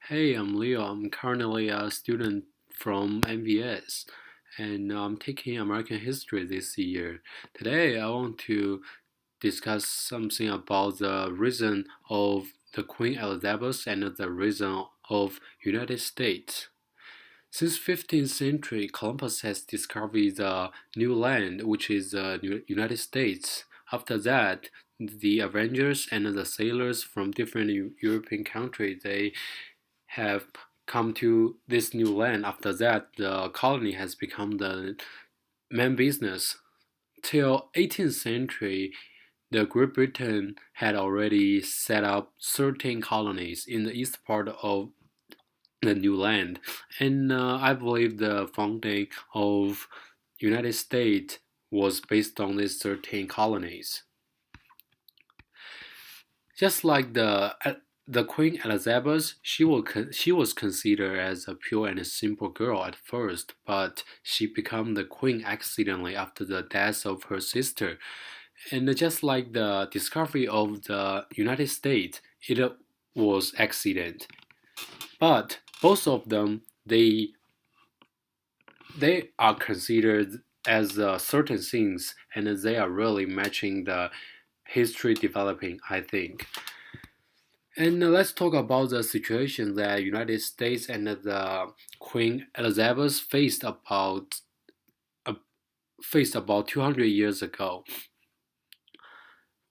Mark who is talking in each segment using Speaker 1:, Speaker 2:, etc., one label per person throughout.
Speaker 1: Hey, I'm Leo. I'm currently a student from MVS and I'm taking American history this year. Today, I want to discuss something about the reason of the Queen Elizabeth and the reason of United States. Since 15th century, Columbus has discovered the new land, which is the United States. After that, the Avengers and the sailors from different European countries they have come to this new land. After that, the colony has become the main business. Till 18th century, the Great Britain had already set up 13 colonies in the east part of the new land, and I believe the founding of United States was based on these 13 colonies. Just like the Queen Elizabeth, she was considered as a pure and simple girl at first, but she became the queen accidentally after the death of her sister. And just like the discovery of the United States, it was accident. But both of them, they are considered as certain things, and they are really matching the history developing, I think. And let's talk about the situation that United States and the Queen Elizabeth uh, faced about 200 years ago.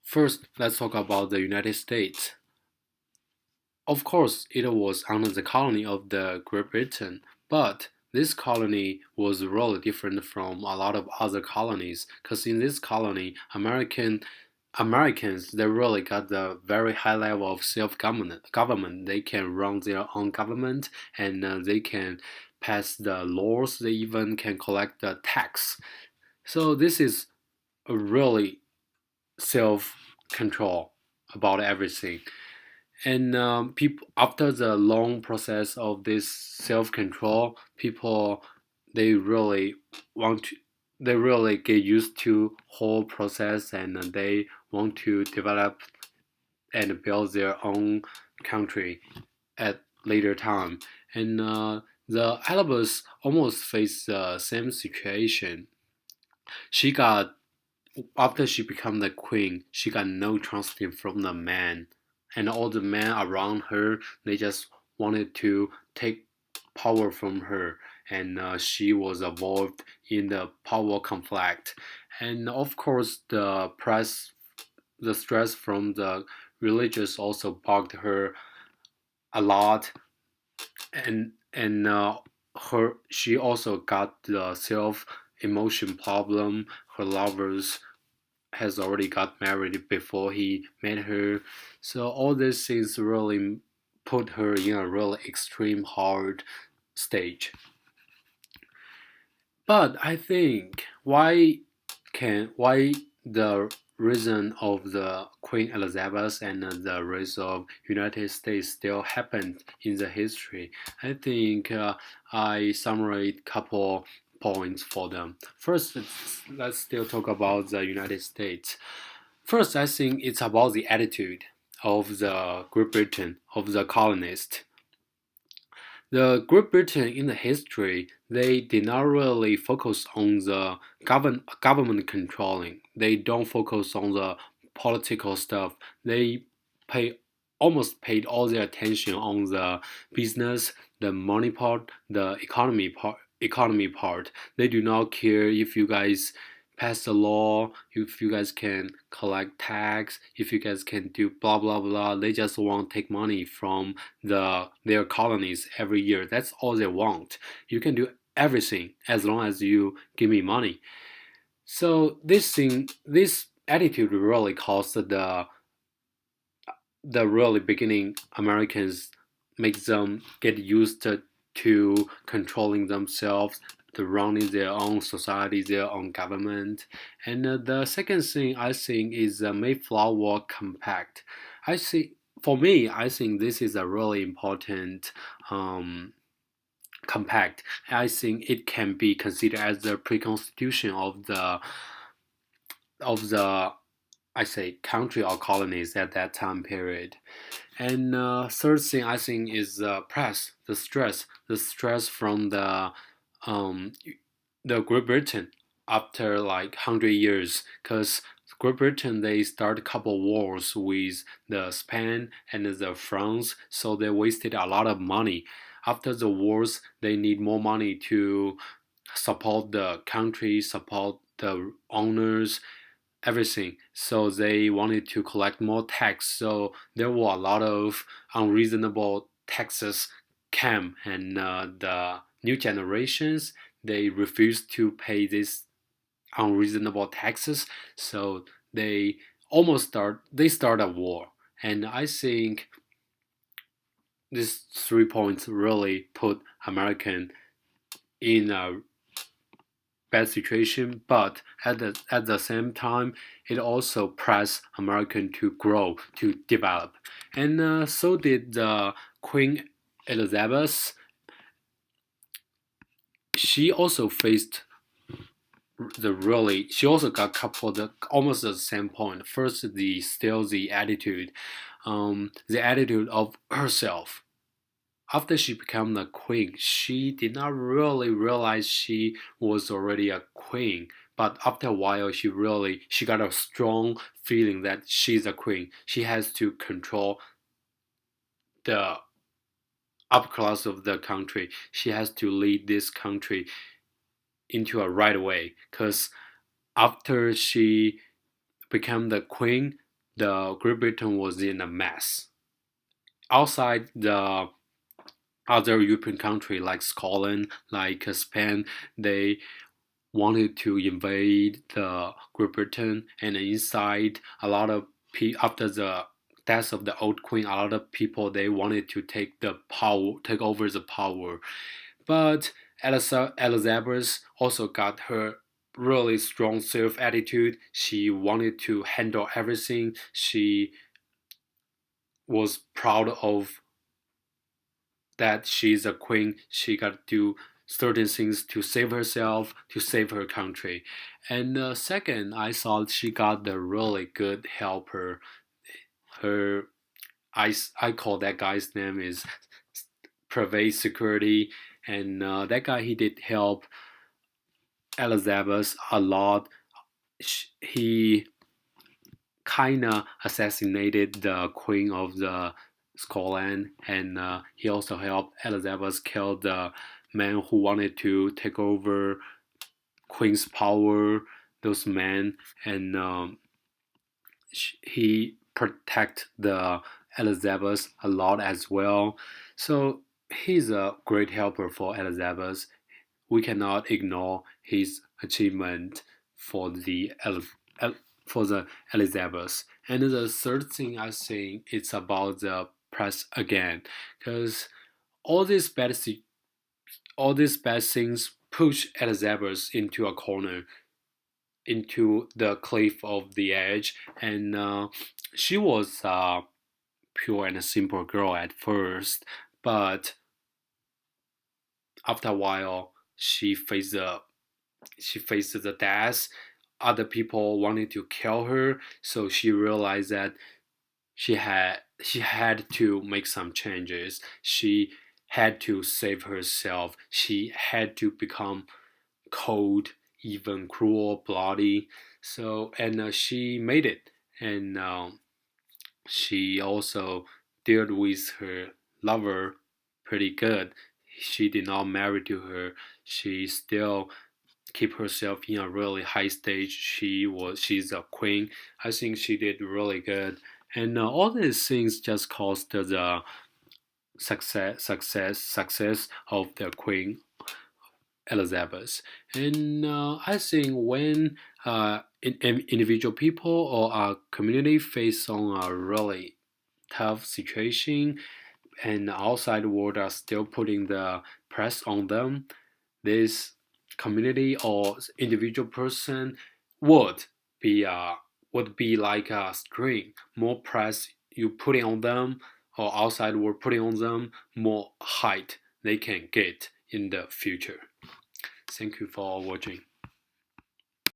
Speaker 1: First, let's talk about the United States. Of course, it was under the colony of the Great Britain, but this colony was really different from a lot of other colonies because in this colony, Americans they really got the very high level of self government. They can run their own government and they can pass the laws. They even can collect the tax. So this is a really self control about everything. And people after the long process of this self control, people they really want to they really get used to whole process and they want to develop and build their own country at later time. And the Elizabeth almost faced the same situation. She got after she became the queen, she got no trust from the man, and all the men around her they just wanted to take power from her, and she was involved in the power conflict, and of course the stress from the religious also bugged her a lot, and her she also got the self emotion problem. Her lovers has already got married before he met her. So all these things really put her in a really extreme hard stage. But I think why the reason of the Queen Elizabeth and the rise of United States still happened in the history. I think I summarize couple points for them. First, let's still talk about the United States. First, I think it's about the attitude of the Great Britain, of the colonists. The Great Britain in the history, they did not really focus on the government controlling. They don't focus on the political stuff. They pay almost paid all their attention on the business, the money part, the economy part. They do not care if you guys pass a law, if you guys can collect tax, if you guys can do blah blah blah. They just want to take money from their colonies every year. That's all they want. You can do everything as long as you give me money. So this attitude really caused the really beginning Americans make them get used to controlling themselves, to running their own society, their own government. And the second thing I think is the Mayflower Compact. I think for me, I think this is a really important compact. I think it can be considered as the pre-constitution of the I say country or colonies at that time period. And third thing I think is press, the stress from um, the Great Britain after like 100 years, because Great Britain they start a couple wars with the Spain and the France, so they wasted a lot of money. After the wars, they need more money to support the country, support the owners, everything. So they wanted to collect more tax. So there were a lot of unreasonable taxes came, and the new generations they refused to pay these unreasonable taxes. So they start a war. And I think these 3 points really put American in a bad situation, but at the same time, it also pressed American to grow, to develop, and so did Queen Elizabeth. She also faced she also got couple the almost the same point. First, the the attitude of herself. After she became the queen, she did not really realize she was already a queen. But after a while, she got a strong feeling that she's a queen. She has to control the upper class of the country. She has to lead this country into a right way. Because after she became the queen, the Great Britain was in a mess. Outside the other European country like Scotland, like Spain, they wanted to invade the Great Britain, and inside a lot of after the death of the old queen, a lot of people they wanted to take over the power. But Elizabeth also got her really strong self attitude. She wanted to handle everything. She was proud of that she's a queen. She got to do certain things to save herself, to save her country. And second, I thought she got the really good helper. Her, I call that guy's name is Private Security, and that guy he did help Elizabeth a lot. He kind of assassinated the queen of the Scotland, and he also helped Elizabeth kill the man who wanted to take over Queen's power. Those men, and he protect the Elizabeth a lot as well. So he's a great helper for Elizabeth. We cannot ignore his achievement for for the Elizabeth. And the third thing I think it's about the press again, because all these bad all these bad things push Elizabeth into a corner, into the cliff of the edge, and she was a pure and a simple girl at first, but after a while she faced the death. Other people wanted to kill her, so she realized that she had to make some changes. She had to save herself. She had to become cold, even cruel, bloody. So and she made it, and she also dealt with her lover pretty good. She did not marry to her. She still keep herself in a really high stage. She's a queen. I think she did really good, and all these things just caused the success of the Queen Elizabeth. And I think when individual people or a community face on a really tough situation, and the outside world are still putting the press on them, this community or individual person would be like a string. More press you putting on them or outside world putting on them, more height they can get in the future. Thank you for watching.